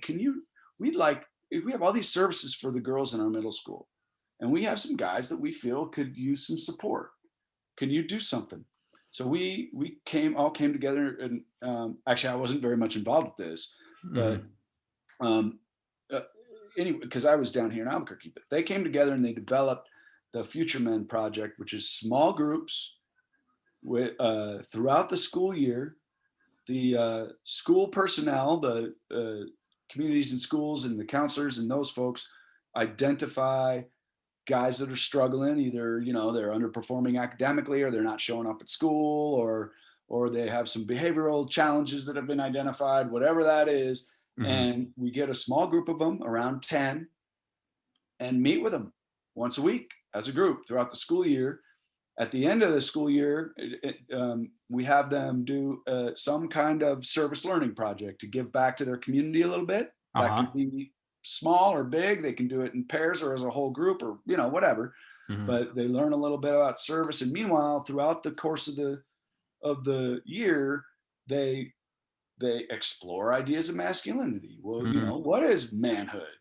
we have all these services for the girls in our middle school, and we have some guys that we feel could use some support. Can you do something?" So we all came together, and actually I wasn't very much involved with this, but Mm-hmm. um, uh, anyway, because I was down here in Albuquerque, but they came together and they developed the Future Men Project, which is small groups with throughout the school year. The school personnel, the communities and schools and the counselors and those folks identify guys that are struggling, either they're underperforming academically, or they're not showing up at school, or they have some behavioral challenges that have been identified, whatever that is. Mm-hmm. And we get a small group of them, around 10, and meet with them once a week as a group throughout the school year. At the end of the school year, we have them do some kind of service learning project to give back to their community a little bit. That can Uh-huh. be small or big. They can do it in pairs or as a whole group, or whatever. Mm-hmm. But they learn a little bit about service. And meanwhile, throughout the course of the year, they explore ideas of masculinity. Well, Mm-hmm. what is manhood?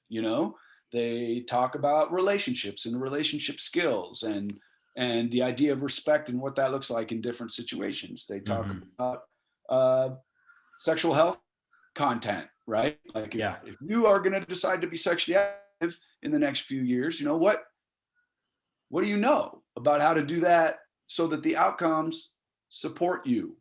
They talk about relationships and relationship skills, and the idea of respect and what that looks like in different situations. They talk Mm-hmm. about uh, sexual health content, right? Like Yeah. if you are going to decide to be sexually active in the next few years, what do you know about how to do that so that the outcomes support you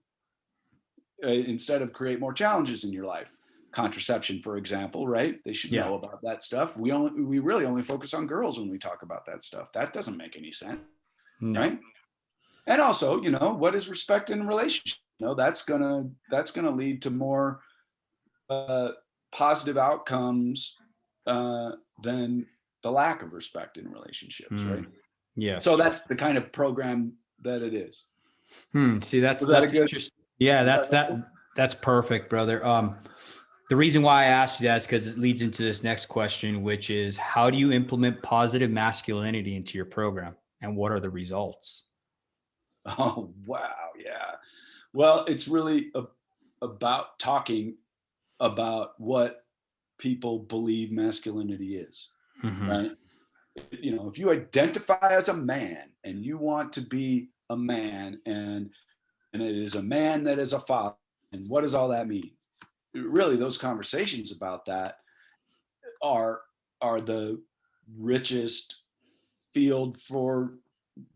instead of create more challenges in your life? Contraception, for example, right? They should Yeah. know about that stuff. We really only focus on girls when we talk about that stuff. That doesn't make any sense, No. right? And also, what is respect in a relationship? That's gonna lead to more uh, positive outcomes than the lack of respect in relationships, right? Mm. So Yes. that's the kind of program that it is. See, that's Was that a good? interesting. Yeah, Was that helpful? that's perfect, brother. The reason why I asked you that is because it leads into this next question, which is how do you implement positive masculinity into your program, and what are the results? Oh wow, yeah. Well, it's really about talking about what people believe masculinity is, Mm-hmm. right? If you identify as a man and you want to be a man, and it is a man that is a father, and what does all that mean? Really, those conversations about that are the richest field for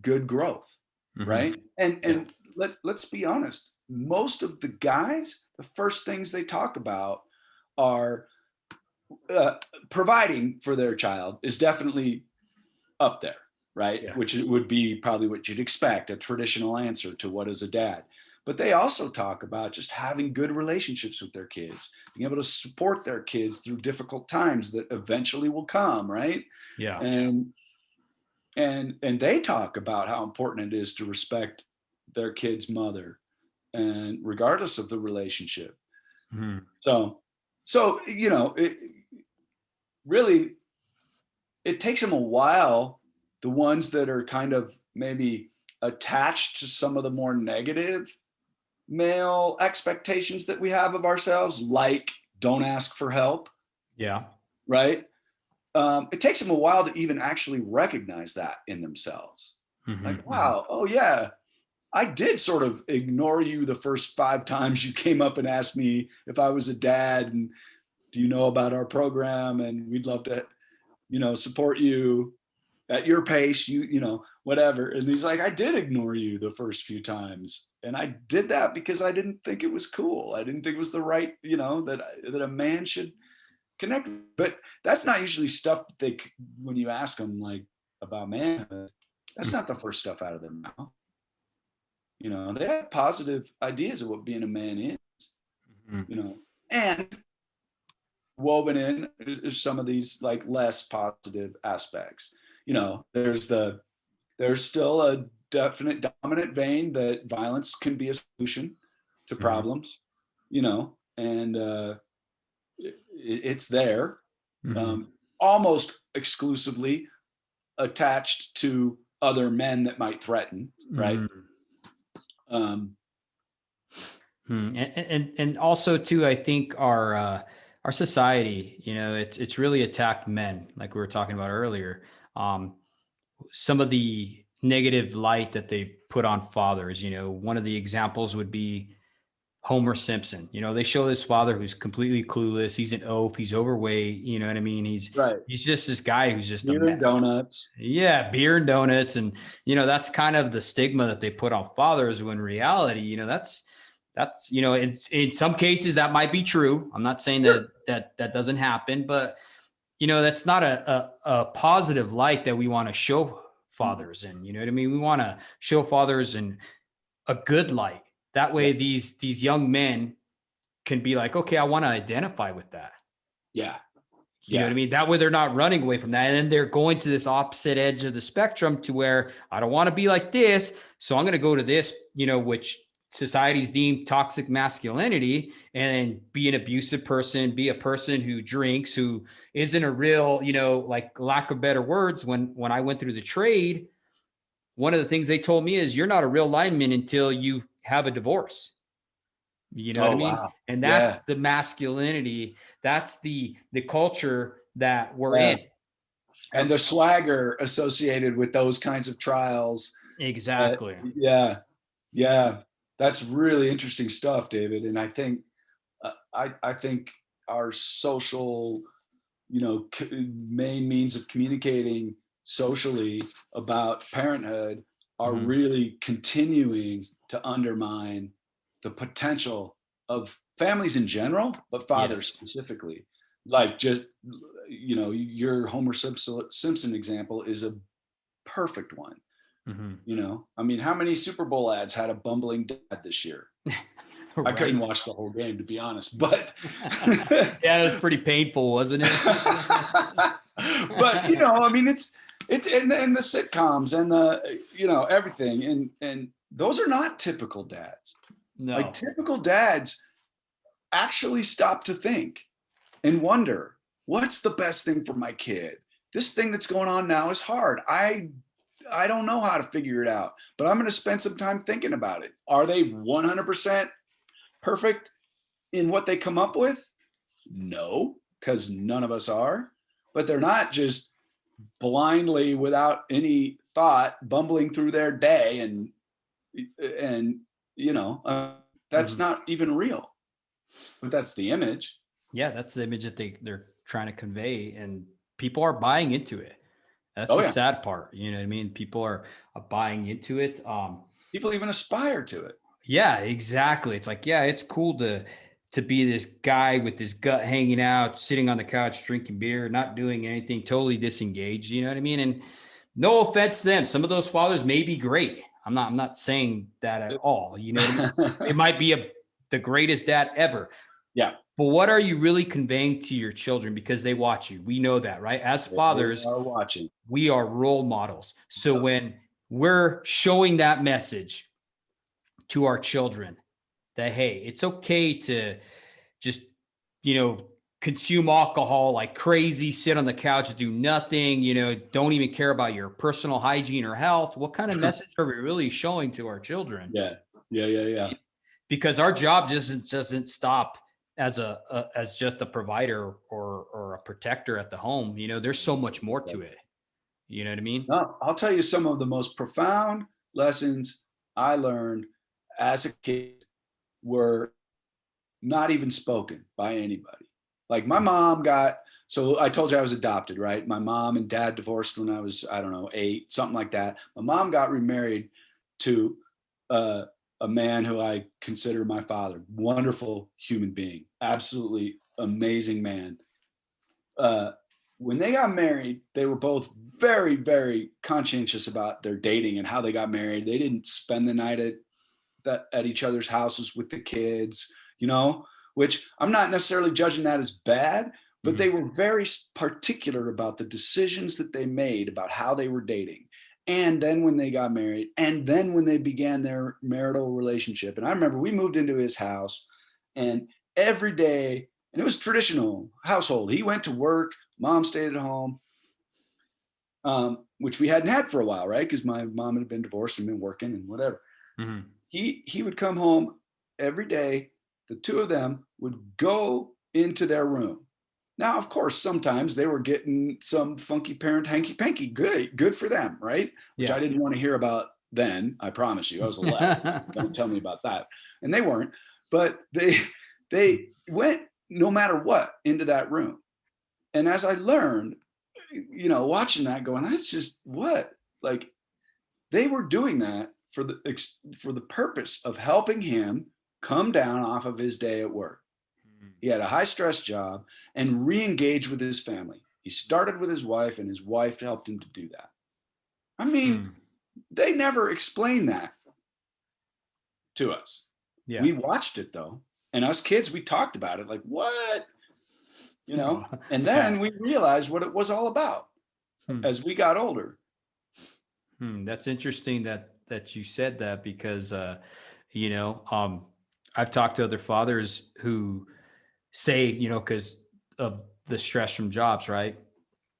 good growth, Mm-hmm. right? and Yeah. and let's be honest, most of the guys, the first things they talk about are uh, providing for their child is definitely up there, right? Yeah. Which would be probably what you'd expect, a traditional answer to what is a dad. But they also talk about just having good relationships with their kids, being able to support their kids through difficult times that eventually will come, right? Yeah. And and they talk about how important it is to respect their kid's mother, and regardless of the relationship. Mm-hmm. So really, it takes them a while, the ones that are kind of maybe attached to some of the more negative male expectations that we have of ourselves, like don't ask for help, Yeah. right? It takes them a while to even actually recognize that in themselves. Like, Mm-hmm. Mm-hmm. wow, oh yeah, I did sort of ignore you the first 5 times you came up and asked me if I was a dad, and do you know about our program, and we'd love to support you. at your pace, whatever. And he's like, I did ignore you the first few times. And I did that because I didn't think it was cool. I didn't think it was the right, that a man should connect. But that's not usually stuff that when you ask them like about manhood, that's not the first stuff out of their mouth. They have positive ideas of what being a man is, and woven in is some of these like less positive aspects. There's still a definite dominant vein that violence can be a solution to problems, and it's there, almost exclusively attached to other men that might threaten, right? And also too, I think our society, it's really attacked men, like we were talking about earlier. Some of the negative light that they've put on fathers, one of the examples would be Homer Simpson. They show this father who's completely clueless. He's an oaf. He's overweight. You know what I mean? He's just this guy who's just beer a mess. And donuts. Yeah, beer and donuts, and that's kind of the stigma that they put on fathers. When in reality, that's in some cases that might be true. I'm not saying that doesn't happen, but that's not a positive light that we want to show fathers in. You know what I mean? We want to show fathers in a good light. That way, these young men can be like, okay, I want to identify with that. Yeah. You know what I mean? That way they're not running away from that. And then they're going to this opposite edge of the spectrum to where I don't want to be like this. So I'm going to go to this, which society's deemed toxic masculinity, and be an abusive person, be a person who drinks, who isn't a real, like lack of better words. When I went through the trade, one of the things they told me is you're not a real lineman until you have a divorce. You know what I mean? Wow. And that's the masculinity. That's the culture that we're in. And the swagger associated with those kinds of trials. Exactly. Yeah. That's really interesting stuff, David. And I think, I think our social, main means of communicating socially about parenthood are really continuing to undermine the potential of families in general, but fathers specifically. Like just, your Homer Simpson example is a perfect one. I mean, how many Super Bowl ads had a bumbling dad this year? Right. I couldn't watch the whole game, to be honest, but yeah, it was pretty painful, wasn't it? But I mean, it's in the sitcoms and the everything, and those are not typical dads. No. Like typical dads actually stop to think and wonder, what's the best thing for my kid? This thing that's going on now is hard. I don't know how to figure it out, but I'm going to spend some time thinking about it. Are they 100% perfect in what they come up with? No, because none of us are. But they're not just blindly, without any thought, bumbling through their day, and that's not even real. But that's the image. Yeah, that's the image that they're trying to convey, and people are buying into it. That's the sad part. You know what I mean? People are buying into it. People even aspire to it. Yeah, exactly. It's like, yeah, it's cool to be this guy with his gut hanging out, sitting on the couch, drinking beer, not doing anything, totally disengaged. You know what I mean? And no offense to them. Some of those fathers may be great. I'm not saying that at all. You know what I mean? It might be the greatest dad ever. Yeah. But what are you really conveying to your children? Because they watch you. We know that, right? As fathers, we are role models. So when we're showing that message to our children that, hey, it's okay to just, consume alcohol like crazy, sit on the couch, do nothing, don't even care about your personal hygiene or health. What kind of message are we really showing to our children? Yeah. Because our job doesn't stop as just a provider or a protector at the home. There's so much more to it. You know what I mean? No, I'll tell you some of the most profound lessons I learned as a kid were not even spoken by anybody. Like my mom so I told you I was adopted, right? My mom and dad divorced when I was, I don't know, 8, something like that. My mom got remarried to a man who I consider my father. Wonderful human being, absolutely amazing man. When they got married, they were both very, very conscientious about their dating and how they got married. They didn't spend the night at each other's houses with the kids, which I'm not necessarily judging that as bad, but they were very particular about the decisions that they made about how they were dating. And then when they got married, and then when they began their marital relationship. And I remember we moved into his house, and every day, and it was traditional household. He went to work, mom stayed at home, which we hadn't had for a while, right? Because my mom had been divorced and been working and whatever. Mm-hmm. He would come home every day. The two of them would go into their room. Now, of course, sometimes they were getting some funky parent hanky-panky. Good for them, right? Which I didn't want to hear about then. I promise you, I was 11. Don't tell me about that. And they weren't, but they went no matter what into that room. And as I learned, watching that, going, that's just what, like, they were doing that for the purpose of helping him come down off of his day at work. He had a high stress job and re-engage with his family. He started with his wife, and his wife helped him to do that. I mean, they never explained that to us. Yeah. We watched it though. And us kids, we talked about it like, what? And then we realized what it was all about as we got older. That's interesting that you said that, because, I've talked to other fathers who say, because of the stress from jobs, right?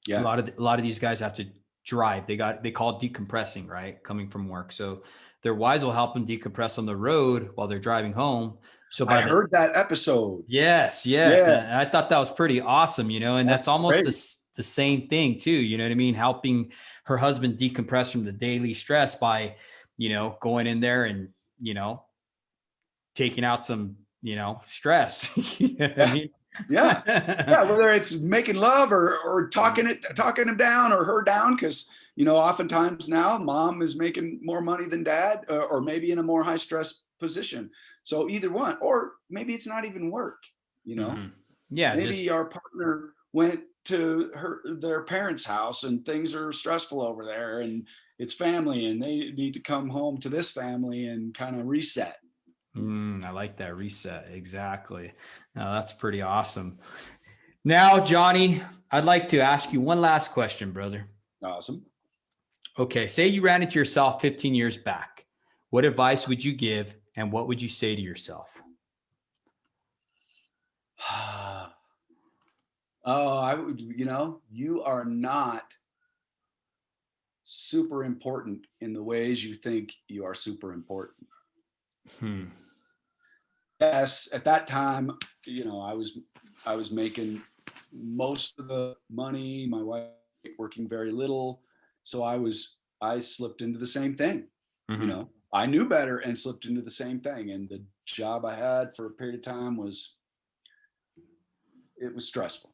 Yeah. A lot of these guys have to drive. They call it decompressing, right? Coming from work. So their wives will help them decompress on the road while they're driving home. So I heard that episode. Yes. Yeah. And I thought that was pretty awesome, and that's almost the same thing too. You know what I mean? Helping her husband decompress from the daily stress by, going in there and, taking out some, stress. You know what I mean? Yeah. Whether it's making love or talking him down or her down. Cause oftentimes now mom is making more money than dad, or maybe in a more high stress position. So either one, or maybe it's not even work, Yeah. Maybe our partner went to their parents' house and things are stressful over there and it's family and they need to come home to this family and kind of reset. I like that, reset. Exactly. Now that's pretty awesome. Now, Johnny, I'd like to ask you one last question, brother. Awesome. Okay. Say you ran into yourself 15 years back. What advice would you give and what would you say to yourself? I would, you are not super important in the ways you think you are super important. Yes, at that time, I was making most of the money, my wife working very little. So I slipped into the same thing. Mm-hmm. I knew better and slipped into the same thing. And the job I had for a period of time was stressful.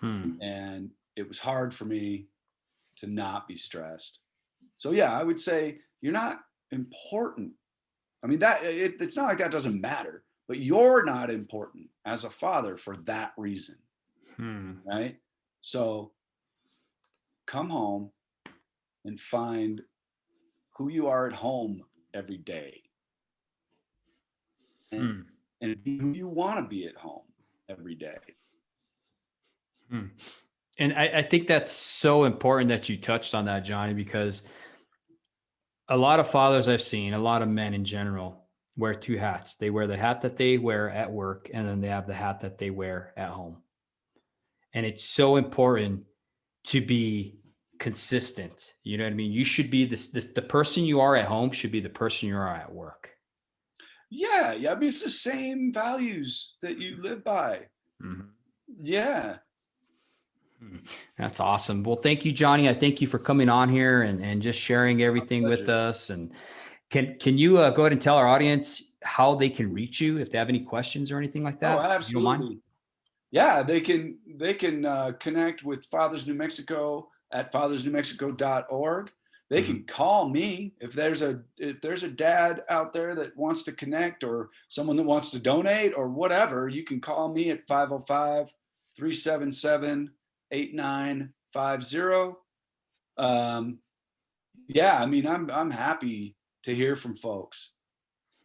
And it was hard for me to not be stressed. So yeah, I would say you're not important. I mean, it's not like that doesn't matter, but you're not important as a father for that reason. Right? So come home and find who you are at home every day. And be who you want to be at home every day. And I think that's so important that you touched on that, Johnny, because a lot of fathers I've seen, a lot of men in general, wear two hats. They wear the hat that they wear at work, and then they have the hat that they wear at home. And it's so important to be consistent. You know what I mean? You should be the person you are at home should be the person you are at work. Yeah. I mean, it's the same values that you live by. Mm-hmm. Yeah. That's awesome. Well, thank you, Johnny. I thank you for coming on here and just sharing everything with us. And can you go ahead and tell our audience how they can reach you if they have any questions or anything like that? Oh, absolutely. Yeah, they can connect with Fathers New Mexico at fathersnewmexico.org. They can call me if there's a dad out there that wants to connect, or someone that wants to donate or whatever. You can call me at 505-377-8950. Yeah, I mean, I'm happy to hear from folks.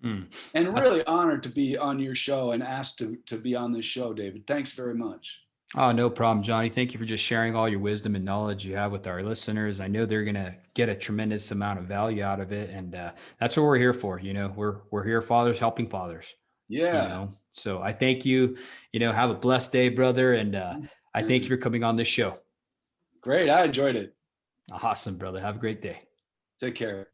And really honored to be on your show and asked to be on this show, David. Thanks very much. Oh, no problem, Johnny. Thank you for just sharing all your wisdom and knowledge you have with our listeners. I know they're going to get a tremendous amount of value out of it. And that's what we're here for. We're here, fathers helping fathers. Yeah. So I thank you. Have a blessed day, brother. And I thank you for coming on this show. Great. I enjoyed it. Awesome, brother. Have a great day. Take care.